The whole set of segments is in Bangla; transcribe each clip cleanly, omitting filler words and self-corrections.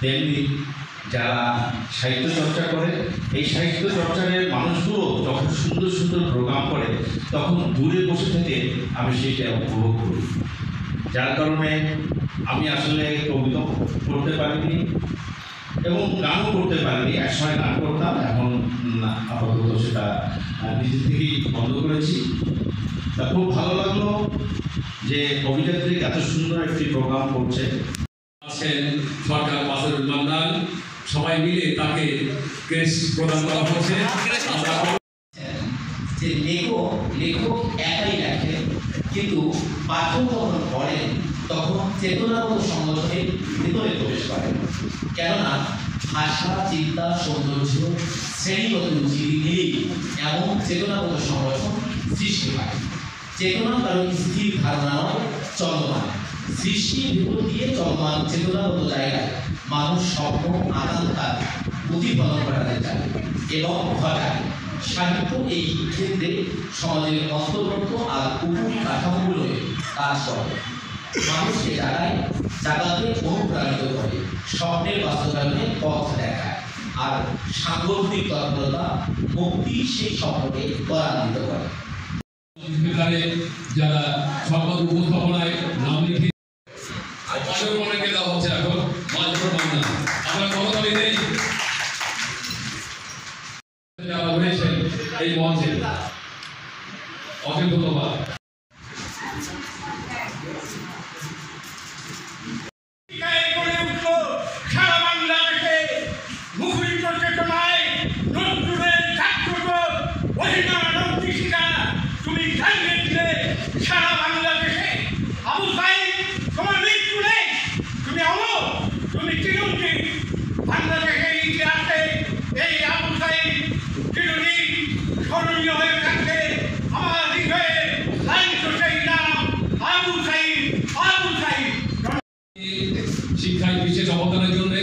তেমনি যারা সাহিত্য চর্চা করে এই সাহিত্য চর্চার মানুষগুলো যখন সুন্দর সুন্দর প্রোগ্রাম করে তখন দূরে বসে থেকে আমি সেইটা উপভোগ করি। যার কারণে আমি আসলে কবিতা পড়তে পারিনি এবং গানও করতে পারিনি। একসময় গান করতাম, এখন আপাতত সেটা নিজে থেকেই বন্ধ করেছি। তা খুব ভালো লাগলো যে অভিনেত্রী এত সুন্দর একটি প্রোগ্রাম করছে। আছেন সরকার মাসুদুল মান্নান, সবাই মিলে তাকে ক্রেস্ট প্রদান করা হচ্ছে। যে লেখক একাই লেখে, কিন্তু পাঠক যখন পড়েন তখন চেতনাগত সংগঠনের ভিতরে প্রবেশ করে। কেননা ভাষা, চিন্তা, সৌন্দর্য, শ্রেণীগত রুচি মিলেই এমন চেতনাগত সংগঠন সৃষ্টি হয়। চেতনা কারণ স্থির ধারণা নয়, চলমান। সৃষ্টির ভিতর দিয়ে চলমান চেতনাগত জায়গায় মানুষ স্বপ্ন, আকাঙ্ক্ষার প্রতিফলন ঘটাতে চায় এবং ঘটায়। সাহিত্য এই ক্ষেত্রে সমাজের অন্তর্গত আর উপর কাঠামোগুলোয় কাজ করে, মানুষকে জাগাতে অনুপ্রাণিত করে, স্বপ্নের বাস্তবায়নে পথ দেখায়, আর সাংগঠনিক তৎপরতা মুক্তি সেই স্বপ্নকে ত্বরান্বিত করে। যারা সংবাদ উপস্থাপনায় নাম লিখে অনেকে দেওয়া হচ্ছে এখন মাঝপুর মান্না, আমরা করতালি দেই যারা রয়েছেন এই মঞ্চে, অনেক ধন্যবাদ। সারা বাংলাদেশে মুখরিত চেতনায় নজরুলের জাগ্রত অহিনা তুমি জানিয়ে দিলে সারা বাংলাদেশে। আবু সাইদ তোমার মৃত্যু নেই, তুমি অমর, তুমি চিরঞ্জীব। বাংলাদেশের ইতিহাসে এই আবু সাইদ চিরদিন স্মরণীয় হয়ে থাকবে। আমার হৃদয়ে লাইন সেই নাম আবু সাইদ, আবু সাইদ। শিক্ষায় বিশেষ অবদানের জন্য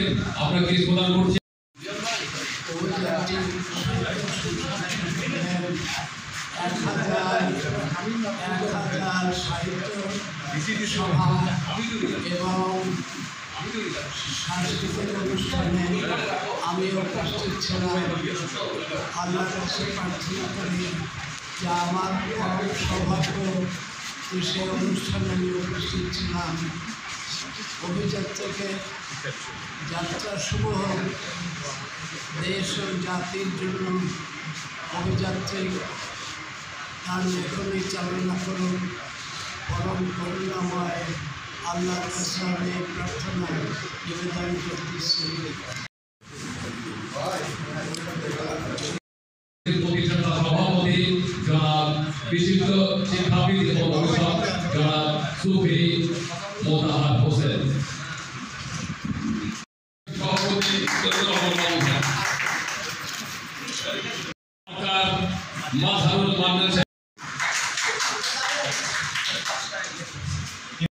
আপনাকে প্রদান করছি। সাহিত্য সভা এবং সাংস্কৃতিক অনুষ্ঠানে আমি উপস্থিত ছিলাম। আল্লাহর কাছে প্রার্থনা করি যে আমার সৌভাগ্য সে অনুষ্ঠানে আমি উপস্থিত ছিলাম। অভিযাত্রাকে যাত্রা শুভ হোক, দেশ ও জাতির জন্য অভিযাত্রী তার লেখনী চালনা করুন। পরম করুণাময় আল্লাহর কাছে আমি প্রার্থনা নিবেদন করতেছি। সভাপতি জনাব বিশিষ্ট শিক্ষাবিদ ও গবেষক জনাব সুফি মোতাহার হোসেন, সভাপতি মাঝহারুল মান্নান।